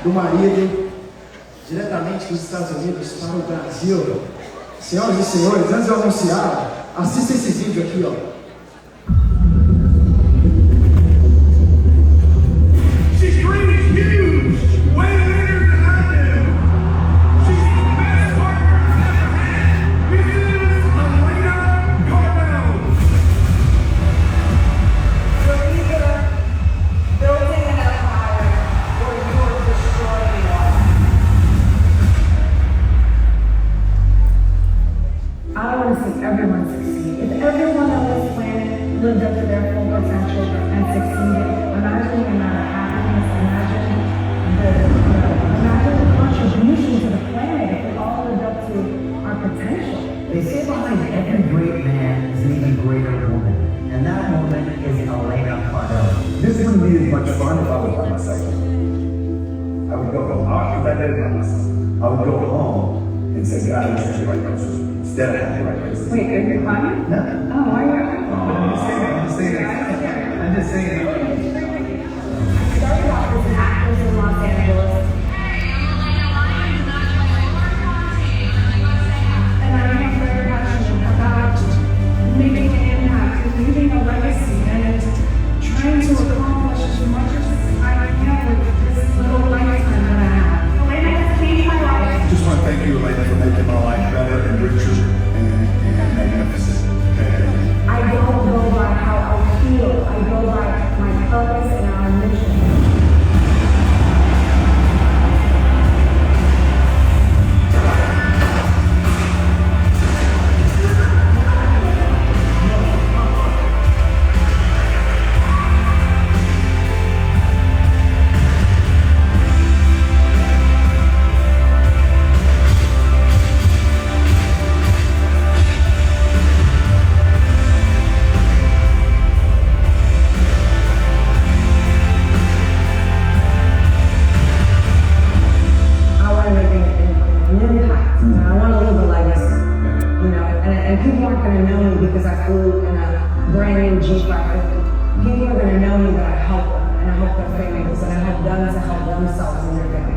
Do marido, diretamente dos Estados Unidos para o Brasil. Senhoras e senhores, antes de eu anunciar, assista esse vídeo aqui, ó. Everyone succeed. If everyone on this planet lived up to their full potential and succeeded, imagine the amount of happiness, imagine the contribution to the planet if we all lived up to our potential. They say behind every great man is an even greater woman, and that woman is Elena Cardone. This wouldn't be as much fun if I was by myself. I would go home, because I did it by myself. I would go home and say, God, I'm the right person. Instead of having the right person. Wait, are you crying? No. Oh, why are you? I'm just saying. I started off as an actress in Los Angeles. And I am very passionate about making an impact and leaving a legacy and trying to accomplish as much as I can with this little lifetime that I have. Elena has changed my life. I just want to thank you, Elena, for making my life better and richer and magnificent. I don't go by how I feel. I go by my purpose and our mission. And people aren't going to know me because I flew in a brand new G550. People are going to know me that I help them, and I help their families, and I help them to help themselves and their families.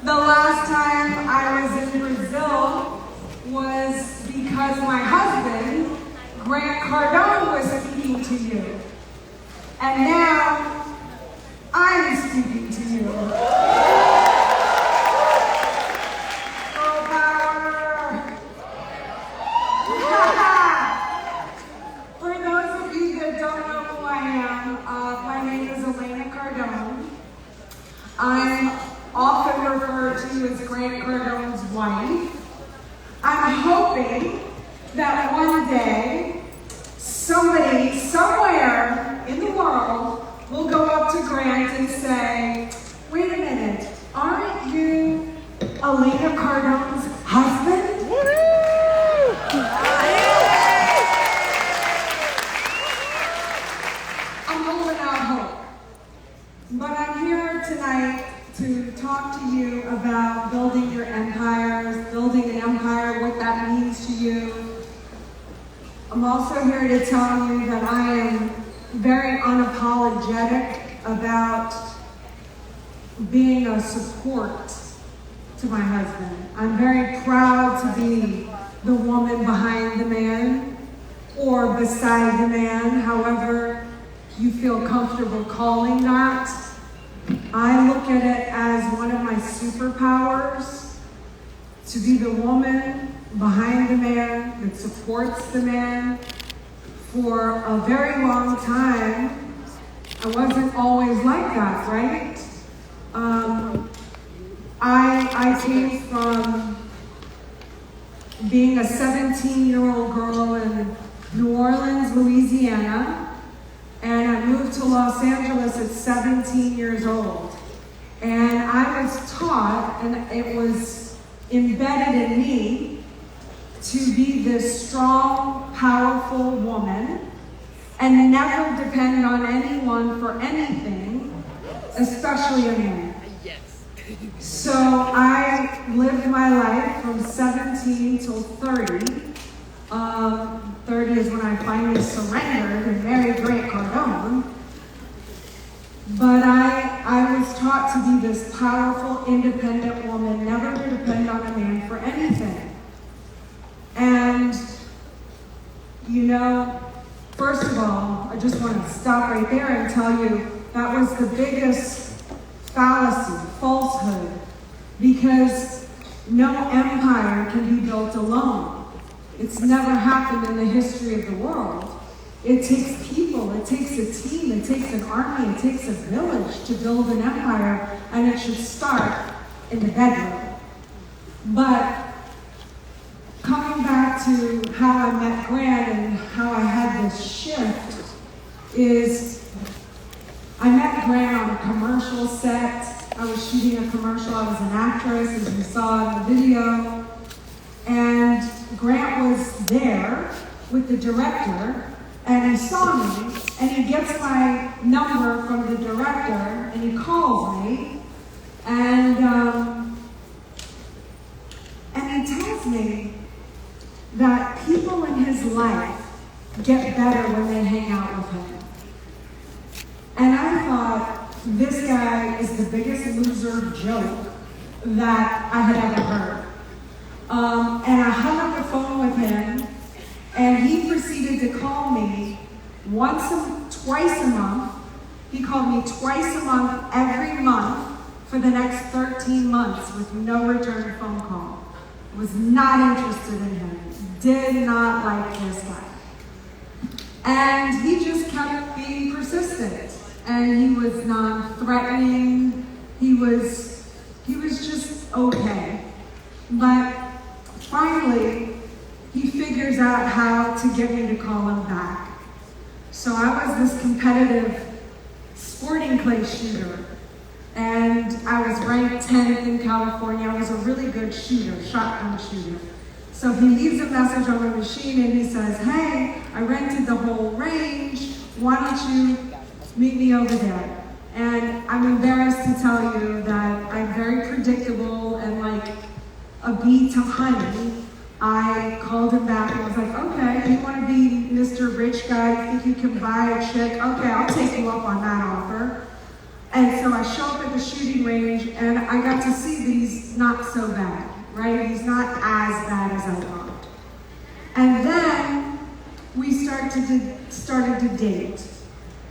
The last time I was in Brazil was because my husband, Grant Cardone, was speaking to you. And now, I'm speaking to you. Girl power, Grant Cardone's wife. I'm hoping that one day, somebody, somewhere in the world will go up to Grant and say, wait a minute, aren't you Elena Cardone's husband? I'm holding out hope. But I'm here tonight to talk to you about building your empires, building an empire, what that means to you. I'm also here to tell you that I am very unapologetic about being a support to my husband. I'm very proud to be the woman behind the man or beside the man, however you feel comfortable calling that. I look at it as one of my superpowers, to be the woman behind the man that supports the man. For a very long time, I wasn't always like that, right? I came from being a 17-year-old girl in New Orleans, Louisiana, and I moved to Los Angeles at 17 years old. And I was taught, and it was embedded in me, to be this strong, powerful woman and never depend on anyone for anything, especially a man. So I lived my life from 17 till 30. 30 is when I finally surrendered and married Grant Cardone. But I was taught to be this powerful, independent woman, never to depend on a man for anything. And, you know, first of all, I just want to stop right there and tell you that was the biggest fallacy, falsehood, because no empire can be built alone. It's never happened in the history of the world. It takes people, it takes a team, it takes an army, it takes a village to build an empire, and it should start in the bedroom. But coming back to how I met Grant and how I had this shift is I met Grant on a commercial set. I was shooting a commercial. I was an actress, as you saw in the video. And Grant was there with the director, and he saw me, and he gets my number from the director, and he calls me, and he tells me that people in his life get better when they hang out with him. And I thought, this guy is the biggest loser joke that I had ever heard. And I hung up the phone with him, and he proceeded to call me twice a month. He called me twice a month, every month, for the next 13 months with no return phone call. Was not interested in him. Did not like this guy. And he just kept being persistent. And he was non-threatening. He was just okay. But finally, he figures out how to get me to call him back. So I was this competitive sporting clay shooter. And I was ranked 10th in California. I was a really good shooter, shotgun shooter. So he leaves a message on the machine and he says, hey, I rented the whole range. Why don't you meet me over there? And I'm embarrassed to tell you that I'm very predictable and like a bee to honey. I called him back and I was like, okay, you want to be Mr. Rich Guy? You think you can buy a chick? Okay, I'll take you up on that offer. And so I show up at the shooting range and I got to see that he's not so bad, right? He's not as bad as I thought. And then we started to date.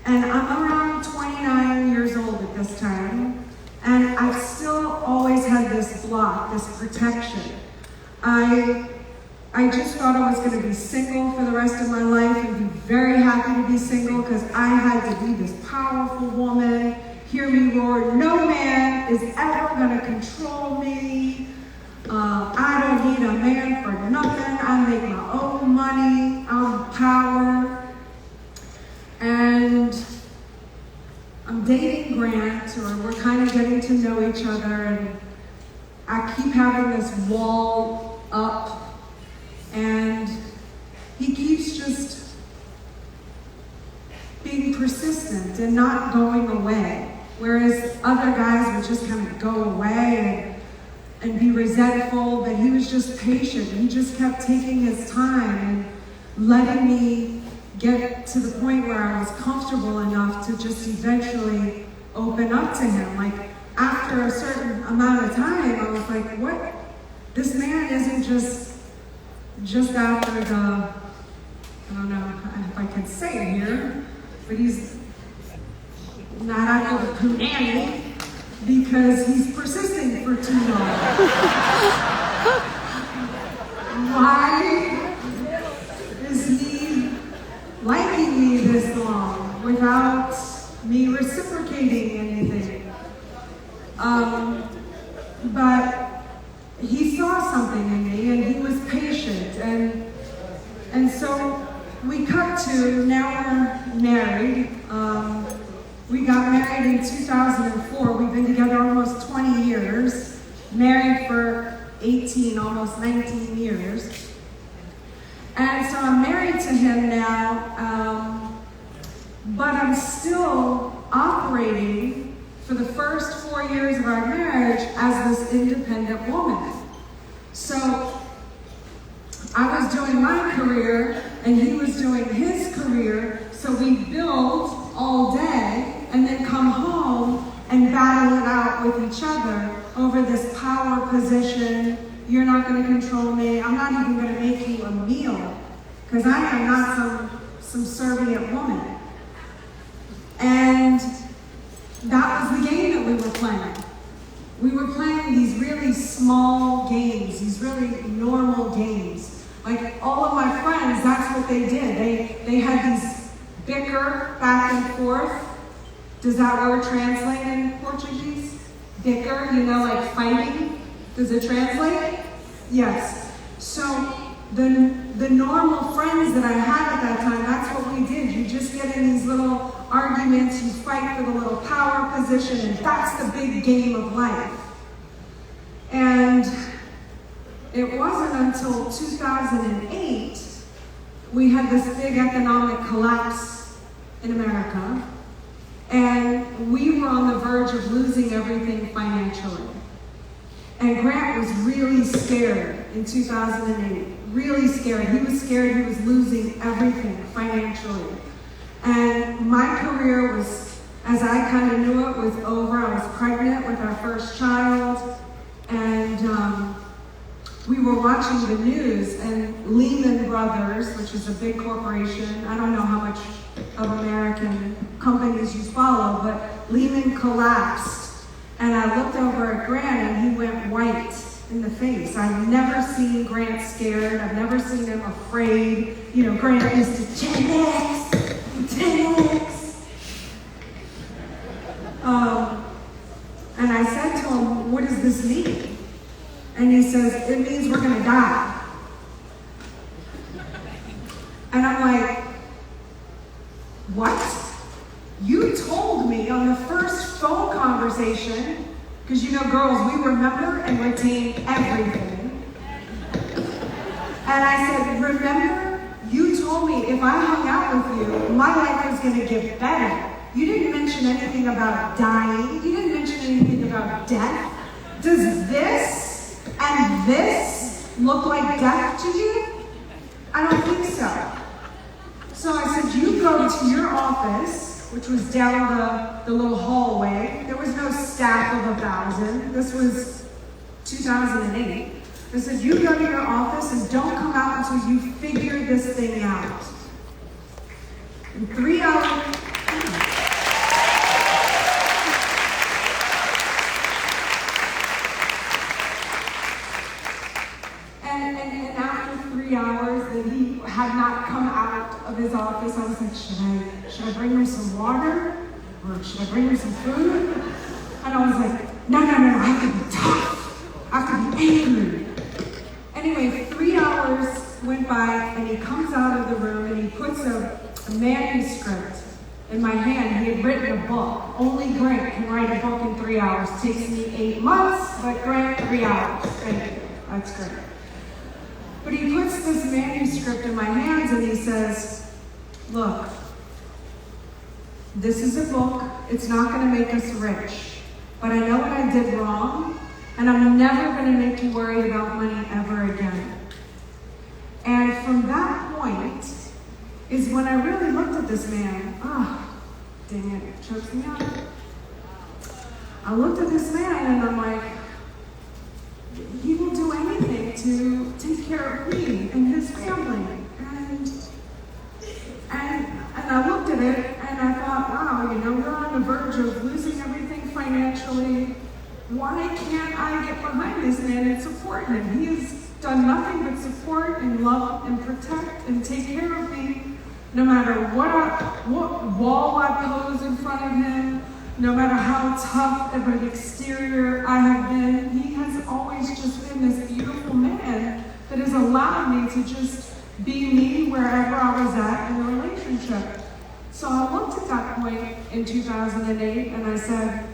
And I'm around 29 years old at this time. And I've still always had this block, this protection. I just thought I was going to be single for the rest of my life and be very happy to be single because I had to be this powerful woman. Hear me roar, no man is ever going to control me. I don't need a man for nothing. I make my own money. I'm power. And I'm dating Grant, or we're kind of getting to know each other, and I keep having this wall up, and he keeps just being persistent and not going away. Whereas other guys would just kind of go away and be resentful, but he was just patient. He just kept taking his time and letting me get to the point where I was comfortable enough to just eventually open up to him. Like, after a certain amount of time, I was like, what? This man isn't just after the, I don't know if I can say it here, but he's not after the punani, because he's persisting for too long. Why is he liking me this long without me reciprocating anything? But he saw something in me, and he was patient, and so we cut to, now we're married. We got married in 2004. We've been together almost 20 years, married for 18, almost 19 years. And so I'm married to him now, but I'm still operating for the first 4 years of our marriage as this independent woman. So I was doing my career, and he was doing his career, so we build all day and then come home and battle it out with each other over this power position. You're not going to control me. I'm not even going to make you a meal, because I am not some servient woman. And that was the game that we were playing. We were playing these really small games, these really normal games. Like, all of my friends, that's what they did. They had these bicker back and forth. Does that word translate in Portuguese? Bicker, like fighting? Does it translate? Yes. So the normal friends that I had at that time, that's what we did. You just get in these little arguments, you fight for the little power position, and that's the big game of life. And it wasn't until 2008 we had this big economic collapse in America, and we were on the verge of losing everything financially. And Grant was really scared in 2008, really scared. He was scared he was losing everything financially. And my career was, as I kind of knew it, was over. I was pregnant with our first child, and we were watching the news, and Lehman Brothers, which is a big corporation, I don't know how much of American companies you follow, but Lehman collapsed. And I looked over at Grant, and he went white in the face. I've never seen Grant scared. I've never seen him afraid. Grant used to 10X, 10X. And I said to him, what does this mean? And he says, it means we're going to die. And I'm like, what? You told me on the first phone conversation, because girls, we remember and retain everything. And I said, remember, you told me if I hung out with you, my life was going to get better. You didn't mention anything about dying. You didn't mention anything about death. Does this and this look like death to you? I don't think so. So I said, you go to your office, which was down the little hallway. There was no staff of 1,000. This was 2008. I said, you go to your office and don't come out until you figure this thing out. In 3 hours. And after 3 hours that he had not come out of his office, I was like, should I bring her some water? Or should I bring her some food? And I was like, no, I have to be tough. I have to be angry. Anyway, 3 hours went by, and he comes out of the room, and he puts a manuscript in my hand. He had written a book. Only Grant can write a book in 3 hours. Takes me 8 months, but Grant, 3 hours. Thank you. That's great. But he puts this manuscript in my hands, and he says, look, this is a book. It's not going to make us rich. But I know what I did wrong, and I'm never going to make you worry about money ever again. And from that point is when I really looked at this man. Dang it, it chokes me up. I looked at this man and I'm like, he will do anything to take care of me and his family. And I looked at it and I thought, wow, we're on the verge of losing everything financially. Why can't I get behind this man and support him? He has done nothing but support and love and protect and take care of me. No matter what wall I pose in front of him, no matter how tough of an exterior I have been, he has always just been this beautiful man that has allowed me to just be me wherever I was at in the relationship. So I looked at that point in 2008 and I said,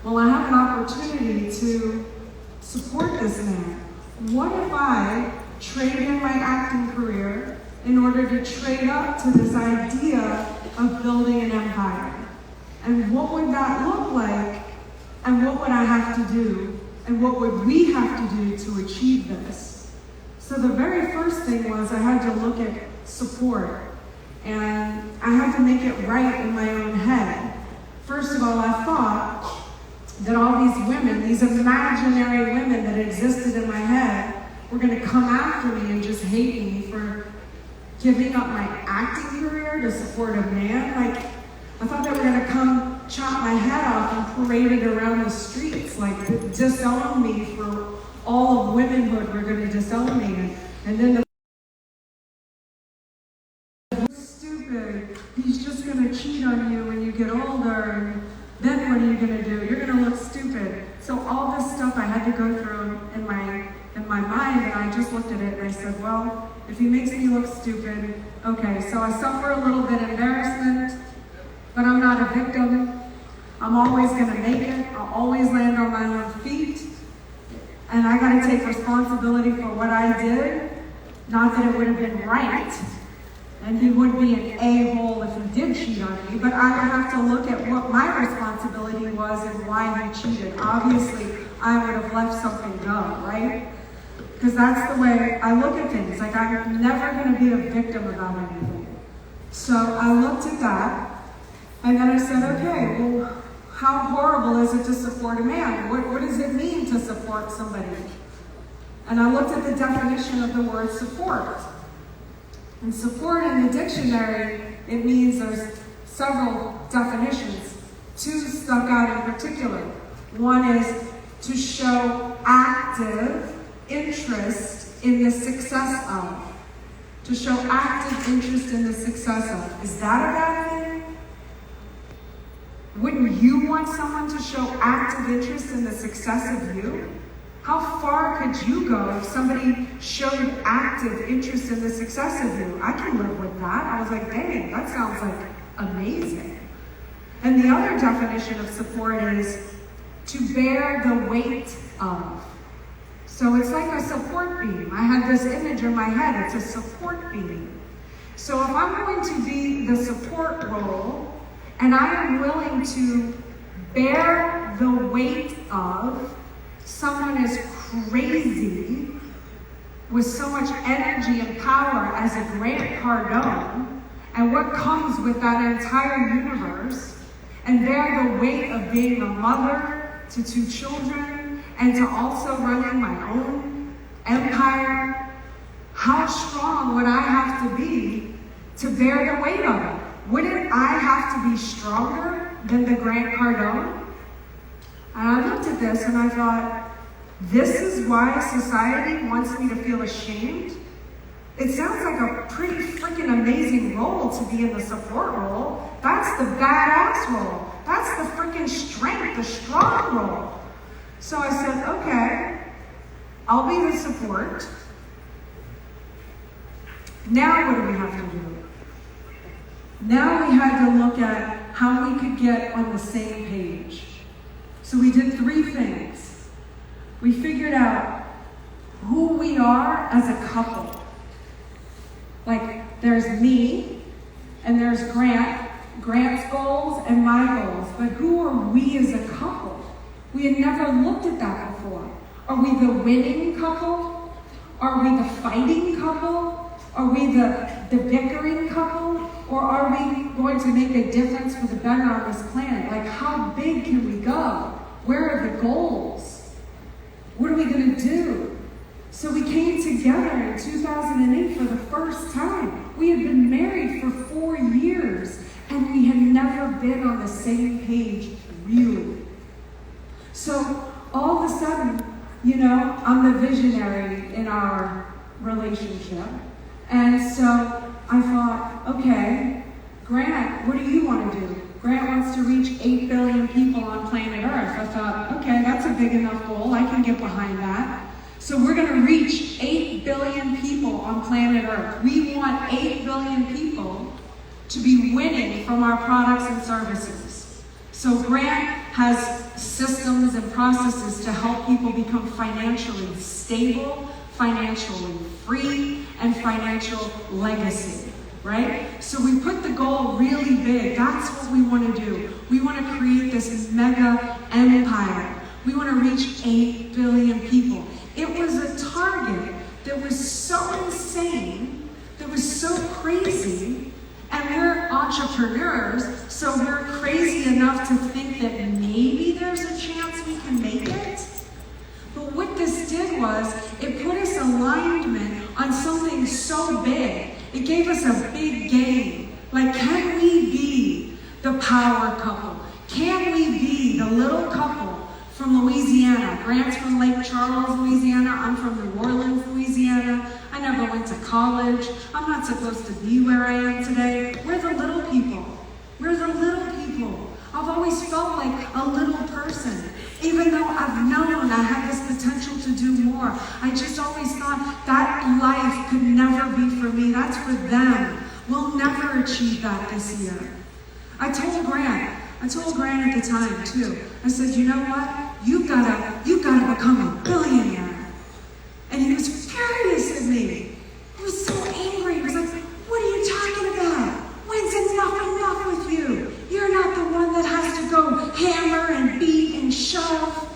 well, I have an opportunity to support this man. What if I trade in my acting career in order to trade up to this idea of building an empire? And what would that look like? And what would I have to do? And what would we have to do to achieve this? So the very first thing was I had to look at support. And I had to make it right in my own head. First of all, I thought that all these women, these imaginary women that existed in my head, were going to come after me and just hate me for giving up my acting career to support a man. Like, I thought they were going to come chop my head off and parade it around the streets, like disown me for all of womanhood. We're going to disown me. And then stupid, he's just going to cheat on you when you get older. And then what are you going to do? You're going to look stupid. So all this stuff I had to go through in my mind, and I just looked at it and I said, well, if he makes me look stupid, okay, so I suffer a little bit of embarrassment, but I'm not a victim. I'm always going to make it. I'll always land on my own feet. And I got to take responsibility for what I did. Not that it would have been right. And he would be an a-hole if he did cheat on me, but I would have to look at what my responsibility was and why he cheated. Obviously, I would have let something go, right? Because that's the way I look at things. Like, I'm never going to be a victim about anything. So I looked at that, and then I said, okay, well, how horrible is it to support a man? What does it mean to support somebody? And I looked at the definition of the word support. And support in the dictionary, it means there's several definitions. Two stuck out in particular. One is to show active interest in the success of. To show active interest in the success of. Is that a bad thing? Wouldn't you want someone to show active interest in the success of you? How far could you go if somebody showed active interest in the success of you? I can live with that. I was like, dang, that sounds like amazing. And the other definition of support is to bear the weight of. So it's like a support beam. I had this image in my head. It's a support beam. So if I'm going to be the support role, and I am willing to bear the weight of someone as crazy with so much energy and power as a Grant Cardone, and what comes with that entire universe, and bear the weight of being a mother to 2 children, and to also running my own empire, how strong would I have to be to bear the weight of it? Wouldn't I have to be stronger than the Grant Cardone? And I looked at this and I thought, this is why society wants me to feel ashamed? It sounds like a pretty freaking amazing role to be in the support role. That's the badass role. That's the freaking strength, the strong role. So I said, okay, I'll be the support. Now what do we have to do? Now we had to look at how we could get on the same page. So we did 3 things. We figured out who we are as a couple. Like, there's me, and there's Grant's goals and my goals. But who are we as a couple? We had never looked at that before. Are we the winning couple? Are we the fighting couple? Are we the bickering couple? Or are we going to make a difference for the better on this planet? Like, how big can we go? Where are the goals? What are we going to do? So we came together in 2008 for the first time. We had been married for 4 years, and we had never been on the same page, really. So all of a sudden, you know, I'm the visionary in our relationship. And so I thought, okay, Grant, what do you want to do? Grant wants to reach 8 billion people on planet Earth. I thought, okay, that's a big enough goal. I can get behind that. So we're going to reach 8 billion people on planet Earth. We want 8 billion people to be winning from our products and services. So Grant has systems and processes to help people become financially stable, financially free, and financial legacy, right? So we put the goal really big. That's what we want to do. We want to create this mega empire. We want to reach 8 billion people. It was a target that was so insane, that was so crazy, and we're entrepreneurs, so we're crazy enough to think that maybe there's a chance we can make it. But what this did was, it put us alignment on something so big. It gave us a big game. Like, can we be the power couple? Can we be the little couple from Louisiana? Grant's from Lake Charles, Louisiana. I'm from New Orleans, Louisiana. I never went to college. I'm not supposed to be where I am today. We're the little people. We're the little people. I've always felt like a little person. Even though I've known I have this potential to do more, I just always thought that life could never be for me. That's for them. We'll never achieve that this year. I told Grant at the time too. I said, you know what? You've got to become a billionaire. And he was furious at me. He was so angry. He was like, what are you talking about? When's enough with you? You're not the one that has to go hammer and beat and shove.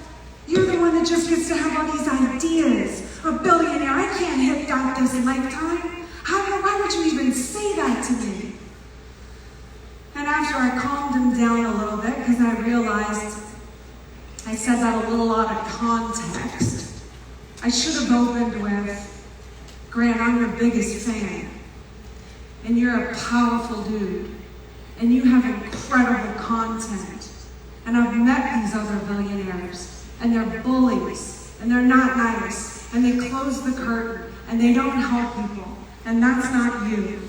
You're the one that just gets to have all these ideas. A billionaire, I can't hit that this lifetime. Why would you even say that to me? And after I calmed him down a little bit, because I realized I said that a little out of context, I should have opened with, Grant, I'm your biggest fan. And you're a powerful dude. And you have incredible content. And I've met these other billionaires. And they're bullies. And they're not nice. And they close the curtain. And they don't help people. And that's not you.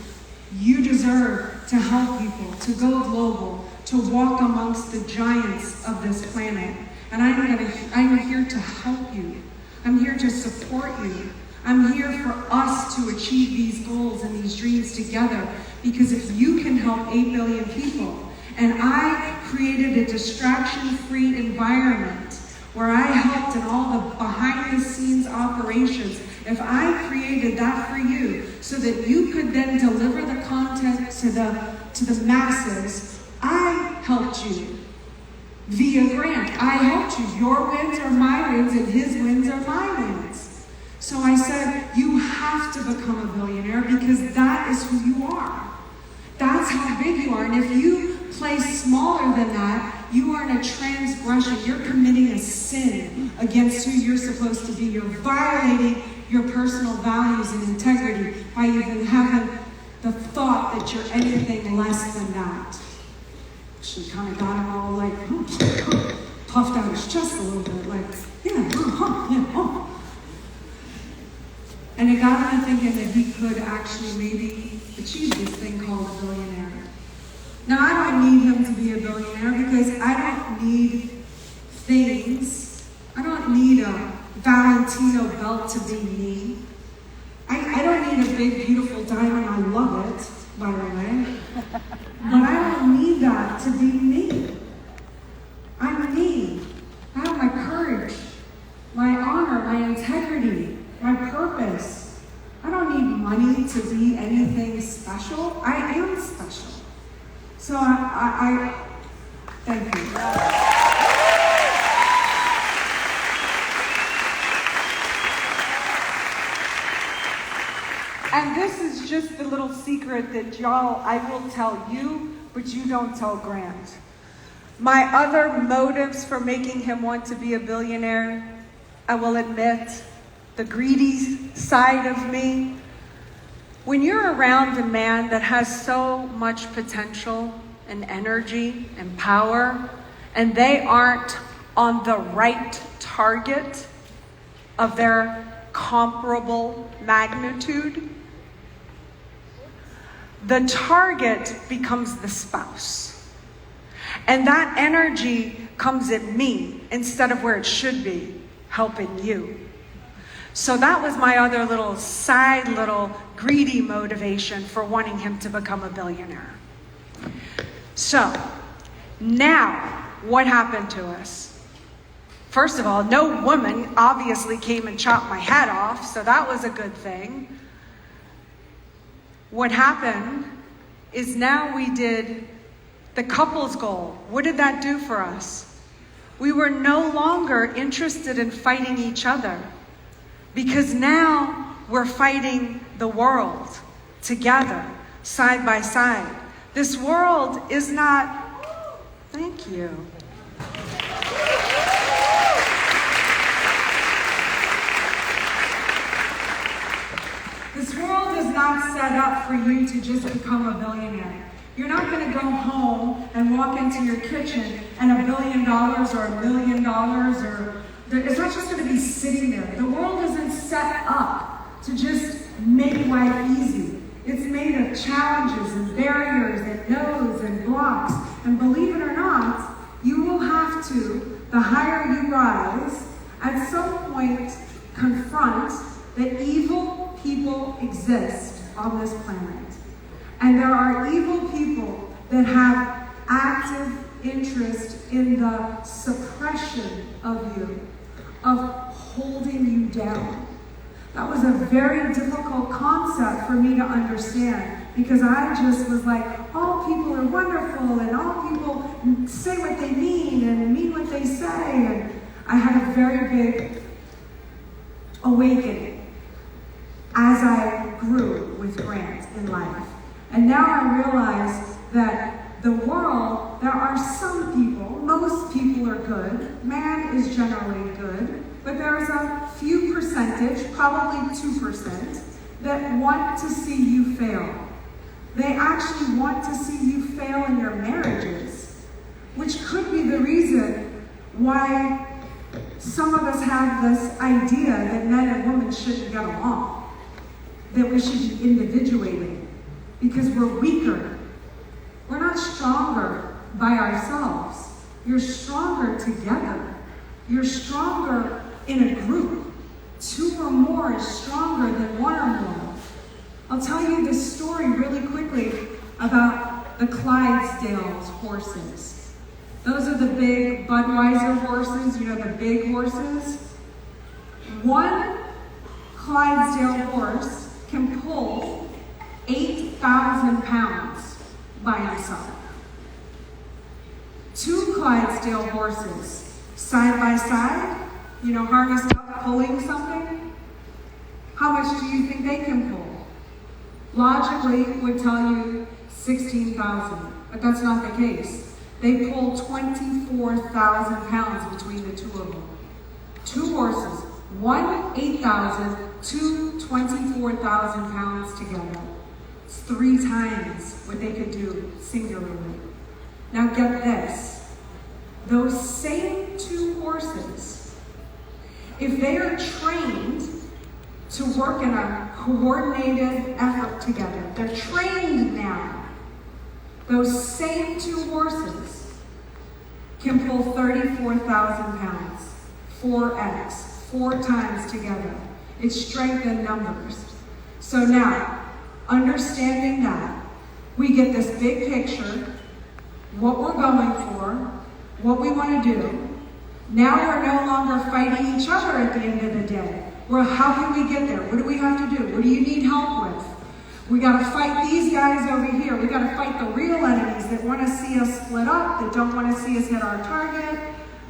You deserve to help people, to go global, to walk amongst the giants of this planet. And I'm here to help you. I'm here to support you. I'm here for us to achieve these goals and these dreams together, because if you can help 8 billion people, and I created a distraction-free environment where I helped in all the behind-the-scenes operations, if I created that for you so that you could then deliver the content to the masses, I helped you via Grant. I helped you. Your wins are my wins, and his wins are my wins. So I said, you have to become a billionaire, because that is who you are. That's how big you are. And if you play smaller than that, you are in a transgression. You're committing a sin against who you're supposed to be. You're violating your personal values and integrity by even having the thought that you're anything less than that. She kind of got him all like, puffed out his chest a little bit, like, yeah. And it got him thinking that he could actually maybe achieve this thing called a billionaire. Now, I don't need him to be a billionaire, because I don't need things. I don't need a Valentino belt to be me. I don't need a big, beautiful diamond. I love it, by the way. But I don't need that to be me. I'm me. I have my courage, my honor, my integrity, my purpose. I don't need money to be anything special. I am special. So I thank you. And this is just the little secret that y'all, I will tell you, but you don't tell Grant. My other motives for making him want to be a billionaire, I will admit, the greedy side of me. When you're around a man that has so much potential and energy and power, and they aren't on the right target of their comparable magnitude, the target becomes the spouse. And that energy comes at me instead of where it should be, helping you. So that was my other little side, little greedy motivation for wanting him to become a billionaire. So now, what happened to us? First of all, no woman obviously came and chopped my head off, so that was a good thing. What happened is now we did the couples goal. What did that do for us? We were no longer interested in fighting each other, because now we're fighting the world together, side by side. This world is not, thank you. This world is not set up for you to just become a billionaire. You're not going to go home and walk into your kitchen and $1 billion or $1 million or it's not just going to be sitting there. The world isn't set up to just make life easy. It's made of challenges and barriers and no's and blocks. And believe it or not, you will have to, the higher you rise, at some point confront that evil people exist on this planet. And there are evil people that have active interest in the suppression of you, of holding you down. That was a very difficult concept for me to understand, because I just was like, all people are wonderful and all people say what they mean and mean what they say. And I had a very big awakening as I grew with Grant in life. And now I realize that the world, there are some people, most people are good, man is generally good, but there's a few percentage, probably 2%, that want to see you fail. They actually want to see you fail in your marriages, which could be the reason why some of us have this idea that men and women shouldn't get along, that we should be individuating, because we're weaker. We're not stronger by ourselves. You're stronger together. You're stronger in a group. 2 or more is stronger than 1 or more. I'll tell you this story really quickly about the Clydesdale horses. Those are the big Budweiser horses, you know, the big horses. One Clydesdale horse can pull 8,000 pounds by himself. 2 Clydesdale horses, side by side, you know, harnessed up, pulling something. How much do you think they can pull? Logically, would tell you 16,000, but that's not the case. They pull 24,000 pounds between the 2 of them. 2 horses, one 8,000, 2 24,000 pounds together. It's 3 times what they could do singularly. Now get this. Those same 2 horses, if they are trained to work in a coordinated effort together, they're trained now. Those same 2 horses can pull 34,000 pounds, 4x, 4 times together. It's strength in numbers. So now, understanding that, we get this big picture, what we're going for, what we want to do. Now we're no longer fighting each other at the end of the day. Well, how can we get there? What do we have to do? What do you need help with? We got to fight these guys over here. We got to fight the real enemies that want to see us split up, that don't want to see us hit our target,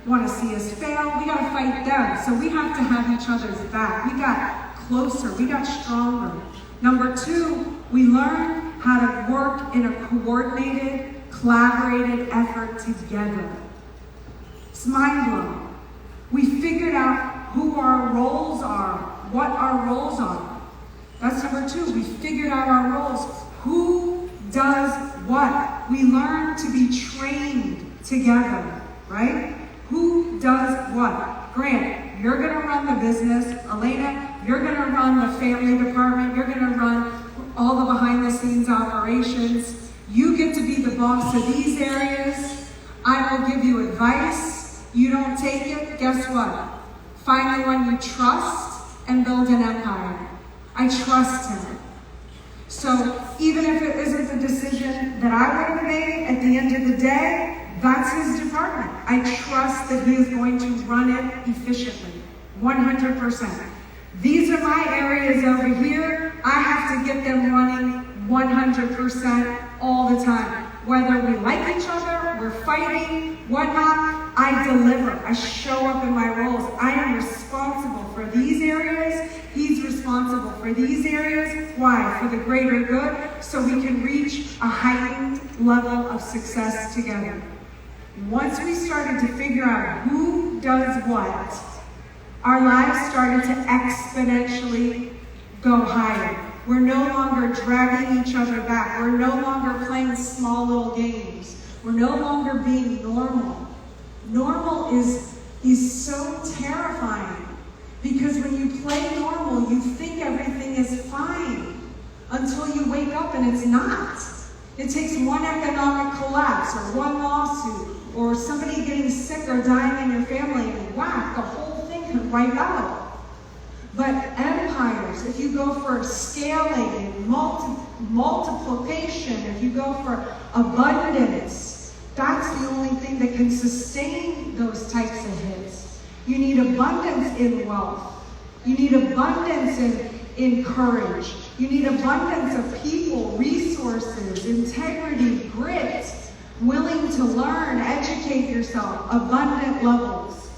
want to see us fail. We got to fight them. So we have to have each other's back. We got closer. We got stronger. Number 2, we learn how to work in a coordinated, collaborated effort together. It's mind-blowing. We figured out who our roles are, what our roles are. That's number 2. We figured out our roles. Who does what? We learn to be trained together, right? Who does what? Grant, you're going to run the business. Elena, you're going to run the family department. You're going to run all the behind-the-scenes operations. You get to be the boss of these areas. I will give you advice. You don't take it. Guess what? Find the one you trust and build an empire. I trust him. So even if it isn't the decision that I would have made, at the end of the day, that's his department. I trust that he is going to run it efficiently, 100%. These are my areas over here. I have to get them running 100% all the time. Whether we like each other, we're fighting, whatnot, I deliver. I show up in my roles. I am responsible for these areas. He's responsible for these areas. Why? For the greater good, so we can reach a heightened level of success together. Once we started to figure out who does what, our lives started to exponentially go higher. We're no longer dragging each other back. We're no longer playing small little games. We're no longer being normal. Normal is so terrifying, because when you play normal, you think everything is fine until you wake up and it's not. It takes one economic collapse or one lawsuit or somebody getting sick or dying in your family, and whack, the whole thing can wipe out. But empires, if you go for scaling and multiplication, if you go for abundance, that's the only thing that can sustain those types of hits. You need abundance in wealth. You need abundance in courage. You need abundance of people, resources, integrity, grit, willing to learn, educate yourself, abundant levels.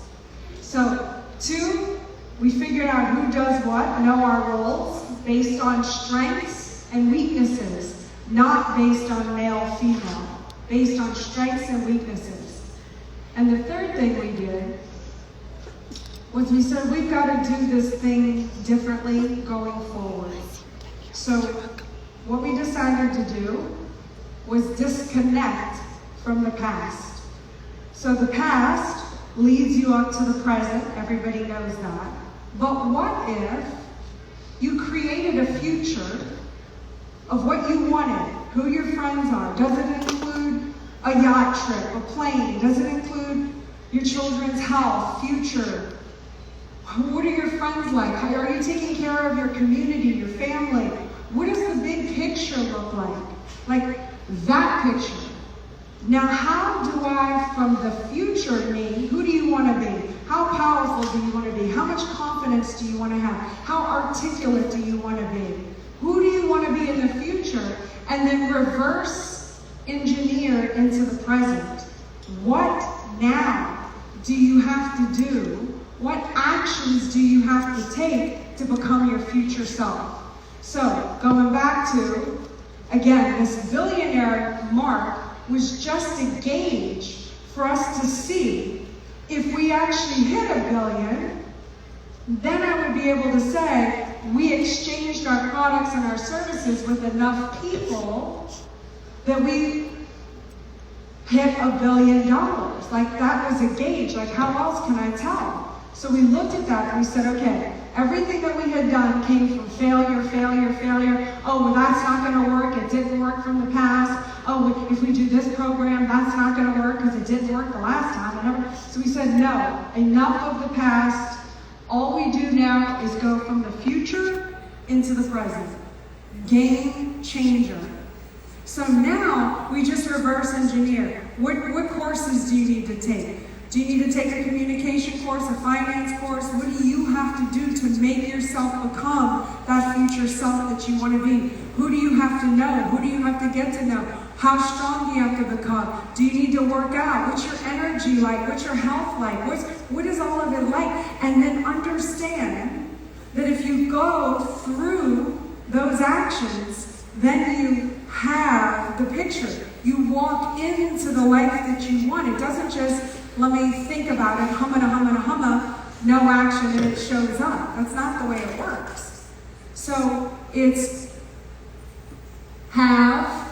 So, 2, we figured out who does what, know our roles, based on strengths and weaknesses, not based on male, female, based on strengths and weaknesses. And the 3rd thing we did was we said we've got to do this thing differently going forward. So what we decided to do was disconnect from the past. So the past leads you up to the present, everybody knows that. But what if you created a future of what you wanted, who your friends are? Does it include a yacht trip, a plane? Does it include your children's health, future? What are your friends like? Are you taking care of your community, your family? What does the big picture look like? Like that picture. Now, how do I, from the future me, who do you want to be? How powerful do you want to be? How much confidence do you want to have? How articulate do you want to be? Who do you want to be in the future? And then reverse engineer into the present. What now do you have to do? What actions do you have to take to become your future self? So, going back to, again, this billionaire mark was just a gauge for us to see if we actually hit $1 billion, then I would be able to say we exchanged our products and our services with enough people that we hit $1 billion. Like that was a gauge. Like how else can I tell? So we looked at that and we said, okay, everything that we had done came from failure, failure, failure. Oh, well, that's not going to work. It didn't work from the past. Oh, if we do this program, that's not going to work because it didn't work the last time. So we said, no, enough of the past. All we do now is go from the future into the present. Game changer. So now we just reverse engineer. What courses do you need to take? Do you need to take a communication course, a finance course? What do you have to do to make yourself become that future self that you want to be? Who do you have to know? Who do you have to get to know? How strong do you have to become? Do you need to work out? What's your energy like? What's your health like? What is all of it like? And then understand that if you go through those actions, then you have the picture. You walk into the life that you want. It doesn't just, let me think about it, humma, no action and it shows up. That's not the way it works. So it's have,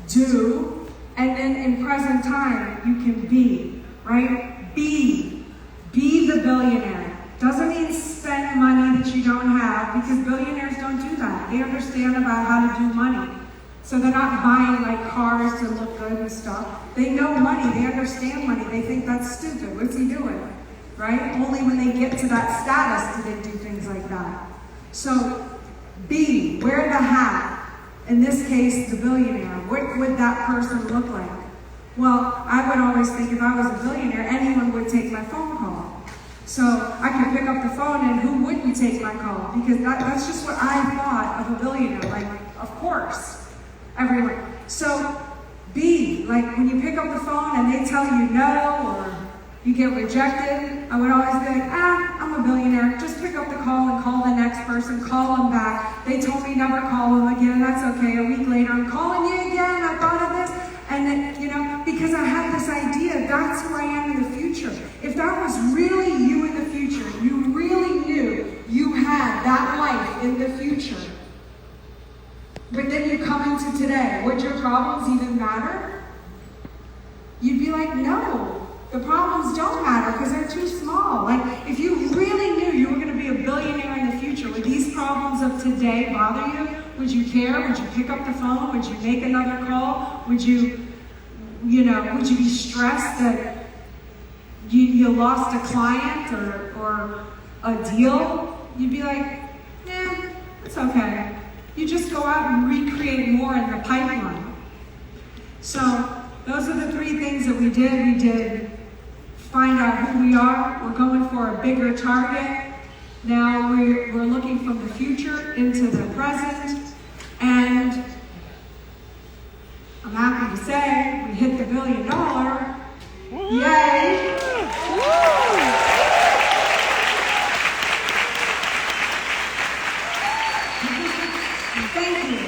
do, and then in present time, you can be, right? Be the billionaire. Doesn't mean spend money that you don't have, because billionaires don't do that. They understand about how to do money. So they're not buying like cars to look good and stuff. They know money, they understand money. They think that's stupid. What's he doing? Right? Only when they get to that status do they do things like that. So wear the hat. In this case, the billionaire. What would that person look like? Well, I would always think if I was a billionaire, anyone would take my phone call. So I could pick up the phone and who wouldn't take my call? Because that's just what I thought of a billionaire. Like, of course, everyone. So like when you pick up the phone and they tell you no or you get rejected, I would always be like, I'm a billionaire. Just pick up the call and call the next person, call them back. They told me never call them again. That's okay. A week later, I'm calling you again. I thought of this. And then, because I had this idea, that's who I am in the future. If that was really you in the future, you really knew you had that life in the future, but then you come into today, would your problems even matter? You'd be like, no, the problems don't matter because they're too small. Like, if you really knew you were going to be a billionaire in the future, would these problems of today bother you? Would you care? Would you pick up the phone? Would you make another call? Would you be stressed that you lost a client or a deal? You'd be like, it's okay. You just go out and recreate more in the pipeline. So those are the three things that we did. We did find out who we are. We're going for a bigger target. Now we're looking from the future into the present. And I'm happy to say we hit the $1 billion. Yay! Thank you.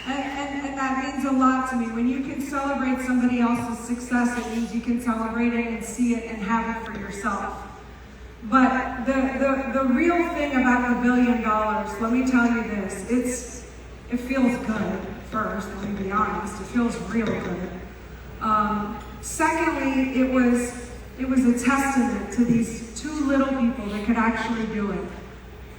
And that means a lot to me. When you can celebrate somebody else's success, it means you can celebrate it and see it and have it for yourself. But the real thing about the $1 billion, let me tell you this, it feels good first, let me be honest. It feels real good. Secondly, it was a testament to these two little people that could actually do it.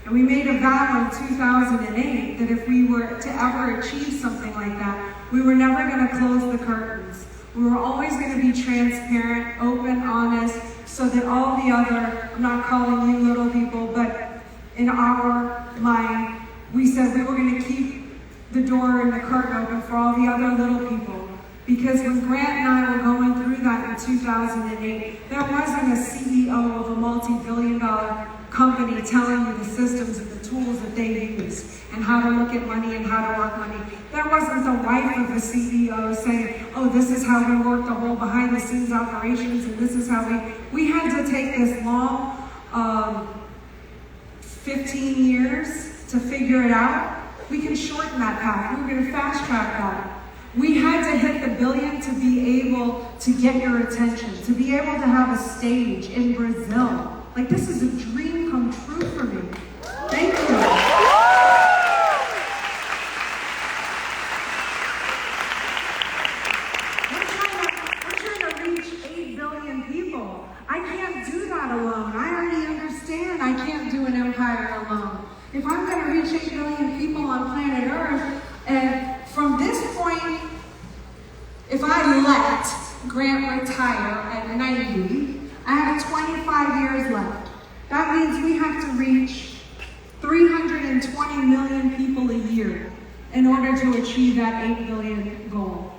And we made a vow in 2008 that if we were to ever achieve something like that, we were never going to close the curtains. We were always going to be transparent, open, honest, so that all the other, I'm not calling you little people, but in our mind, we said we were going to keep the door and the curtain open for all the other little people. Because when Grant and I were going through that in 2008, there wasn't a CEO of a multi-billion-dollar company telling you the systems and the tools that they use and how to look at money and how to work money. There wasn't the wife of a CEO saying, oh, this is how we work the whole behind-the-scenes operations and this is how we had to take this long 15 years to figure it out. We can shorten that path. We were going to fast track that. We had to hit the $1 billion to be able to get your attention, to be able to have a stage in Brazil. Like, this is a dream come true for me. Thank you. We're trying to reach 8 billion people. I can't do that alone. I already understand I can't do an empire alone. If I'm going to reach 8 billion people on planet Earth, and from this point, if I let Grant retire at 90, I have 25 years left. That means we have to reach 320 million people a year in order to achieve that 8 billion goal.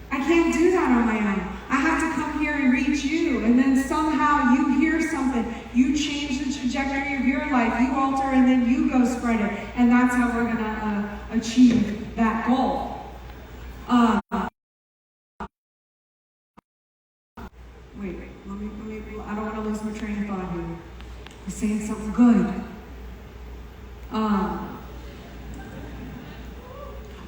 I can't do that on my own. I have to come here and reach you, and then somehow you hear something, you change the trajectory of your life, you alter, and then you go spread it, and that's how we're gonna achieve that goal. Wait, let me, I don't want to lose my train of thought here. I'm saying something good.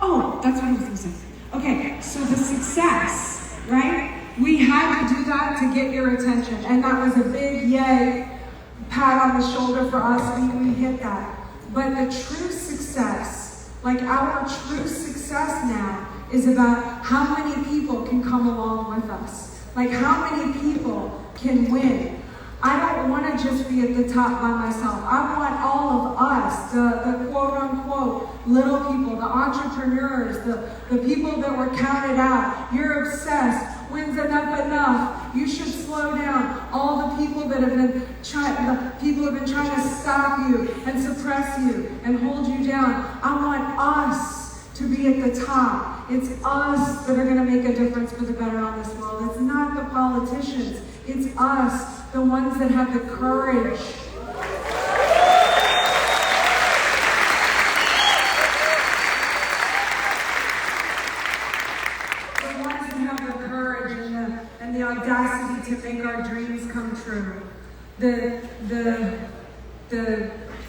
Oh, that's what I was going to say. Okay, so the success, right? We had to do that to get your attention. And that was a big yay, pat on the shoulder for us. We hit that. But the true success, like our true success now, is about how many people can come along with us. Like how many people can win. I don't want to just be at the top by myself. I want all of us, the quote-unquote little people, the entrepreneurs, the people that were counted out. You're obsessed. When's enough? You should slow down. All the people that have been trying to stop you and suppress you and hold you down. I want us to be at the top. It's us that are going to make a difference for the better on this world. It's not the politicians. It's us, the ones that have the courage. The ones that have the courage and the audacity to make our dreams come true.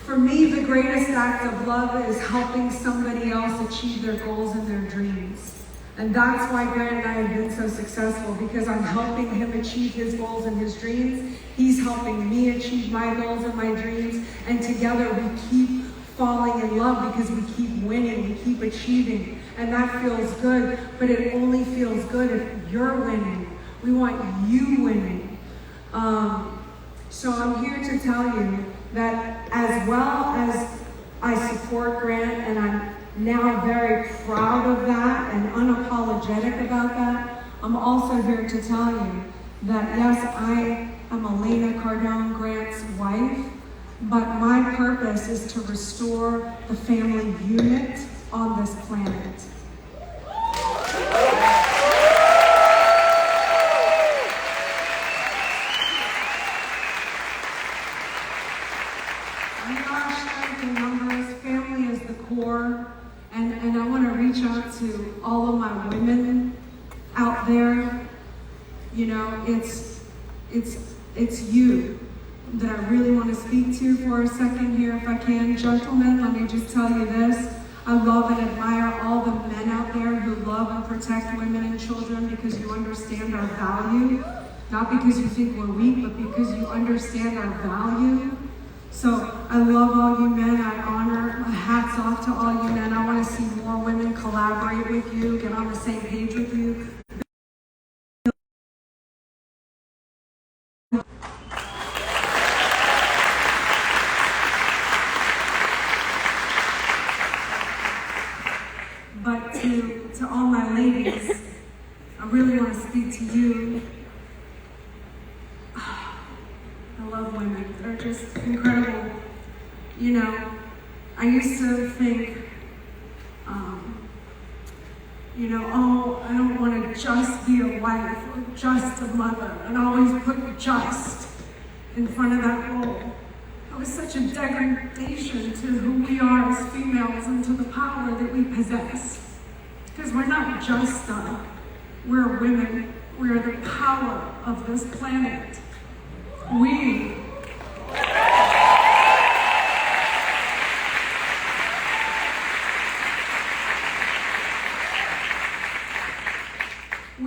For me, the greatest act of love is helping somebody else achieve their goals and their dreams. And that's why Grant and I have been so successful, because I'm helping him achieve his goals and his dreams. He's helping me achieve my goals and my dreams. And together we keep falling in love because we keep winning, we keep achieving. And that feels good, but it only feels good if you're winning. We want you winning. So I'm here to tell you that as well as I support Grant, and I'm now very proud of that and unapologetic about that, I'm also here to tell you that yes, I am Elena Cardone, Grant's wife, but my purpose is to restore the family unit on this planet. We are strength in numbers. Family is the core. And I want to reach out to all of my women out there. You know, it's you that I really want to speak to for a second here, if I can. Gentlemen, let me just tell you this. I love and admire all the men out there who love and protect women and children because you understand our value. Not because you think we're weak, but because you understand our value. So I love all you men. I honor, hats off to all you men. I want to see more women collaborate with you, get on the same page with you. But to all my ladies, I really want to speak to you. I love women. They're just incredible. You know, I used to think, oh, I don't want to just be a wife or just a mother, and I always put just in front of that role. It was such a degradation to who we are as females and to the power that we possess. Because we're not just we're women. We're the power of this planet. We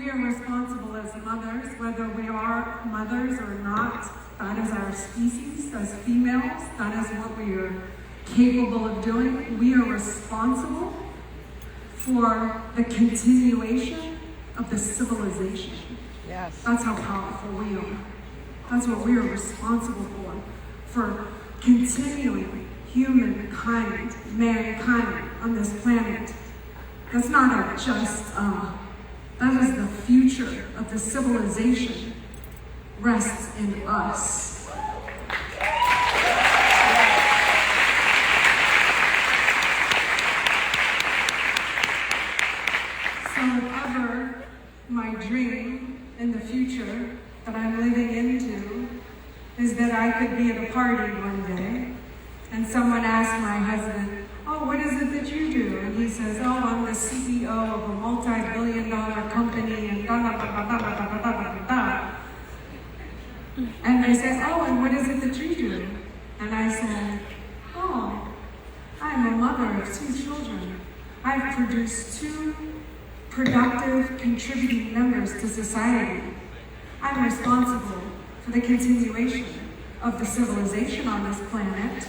are responsible as mothers, whether we are mothers or not. That is our species as females. That is what we are capable of doing. We are responsible for the continuation of the civilization. Yes. That's how powerful we are. That's what we are responsible for continuing humankind, mankind on this planet. That's not that is the future of the civilization rests in us. be at a party one day, and someone asked my husband, "Oh, what is it that you do?" And he says, "Oh, I'm the CEO of a multi-billion-dollar company," and da da da da da da da da da da. And they said, "Oh, and what is it that you do?" And I said, "Oh, I'm a mother of 2 children. I've produced 2 productive, contributing members to society. I'm responsible for the continuation of the civilization on this planet."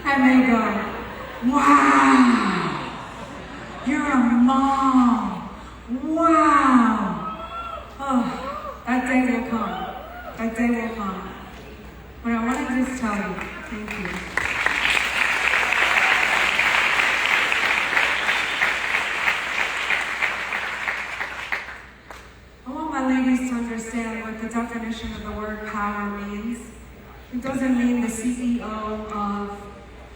And they go, "Wow, you're a mom. Wow." Oh, that day will come. That day will come. But I want to just tell you, thank you. I want my ladies to understand what the definition of the word power means. It doesn't mean the CEO of,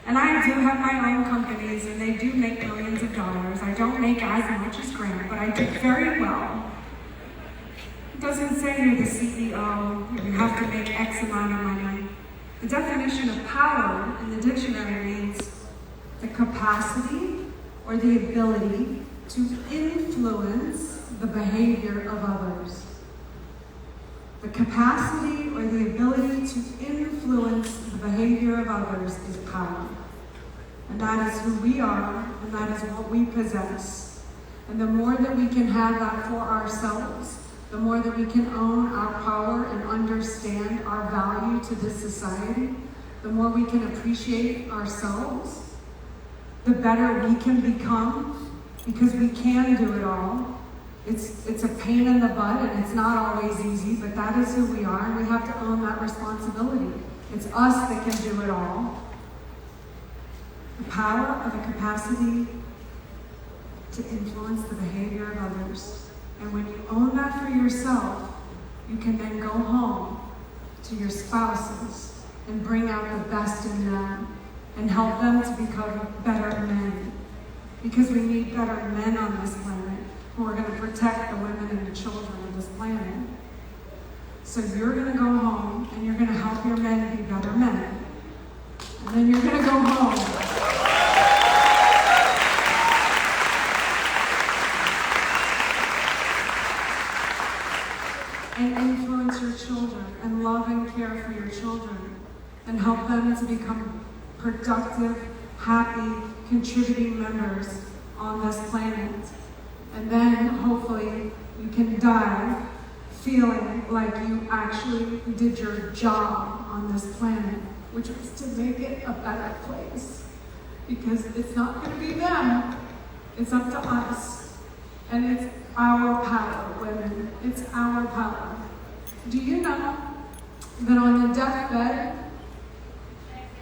and I do have my own companies and they do make millions of dollars. I don't make as much as Grant, but I do very well. It doesn't say you're the CEO, you have to make X amount of money. The definition of power in the dictionary means the capacity or the ability to influence the behavior of others. The capacity or the ability to influence the behavior of others is power. And that is who we are, and that is what we possess. And the more that we can have that for ourselves, the more that we can own our power and understand our value to this society, the more we can appreciate ourselves, the better we can become, because we can do it all. It's a pain in the butt and it's not always easy, but that is who we are and we have to own that responsibility. It's us that can do it all. The power of the capacity to influence the behavior of others. And when you own that for yourself, you can then go home to your spouses and bring out the best in them and help them to become better men. Because we need better men on this planet who are going to protect the women and the children of this planet. So you're going to go home and you're going to help your men be better men. And then you're going to go home and influence your children and love and care for your children and help them to become productive, happy, contributing members on this planet. And then hopefully you can die feeling like you actually did your job on this planet, which was to make it a better place. Because it's not going to be them, it's up to us. And it's our power, women. It's our power. Do you know that on the deathbed,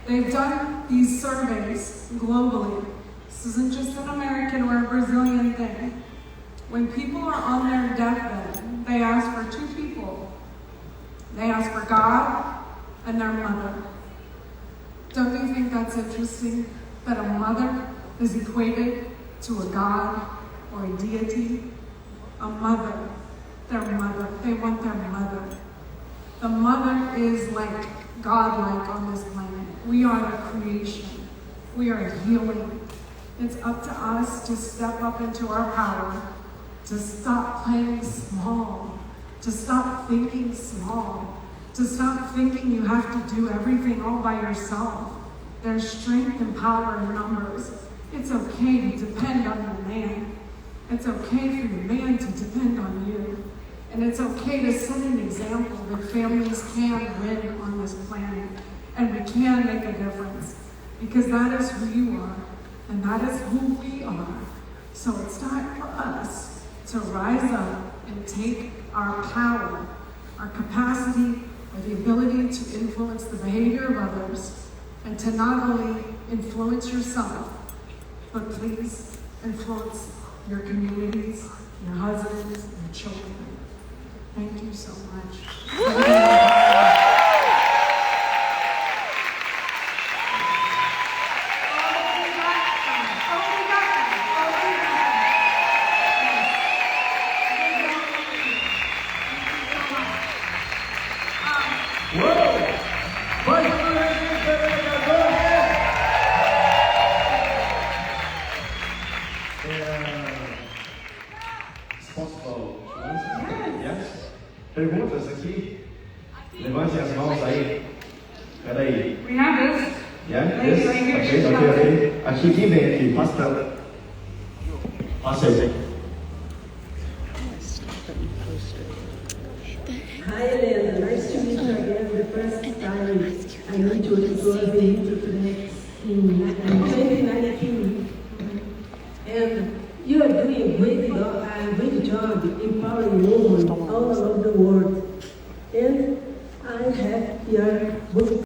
they've done these surveys globally. This isn't just an American or a Brazilian thing. When people are on their deathbed, they ask for 2 people. They ask for God and their mother. Don't you think that's interesting? That a mother is equated to a God or a deity? A mother, their mother. They want their mother. The mother is like God-like on this planet. We are the creation. We are healing. It's up to us to step up into our power, to stop playing small, to stop thinking small, to stop thinking you have to do everything all by yourself. There's strength and power in numbers. It's okay to depend on your man. It's okay for your man to depend on you. And it's okay to set an example that families can win on this planet. And we can make a difference. Because that is who you are. And that is who we are. So it's time for us to rise up and take our power, our capacity, or the ability to influence the behavior of others, and to not only influence yourself, but please influence your communities, your husbands, your children. Thank you so much. Thank you, Pastor. Pastor. Hi, Elena. Nice to meet you again. The first time I met you, it was in 2019. And you are doing a great job empowering women all around the world. And I have your book.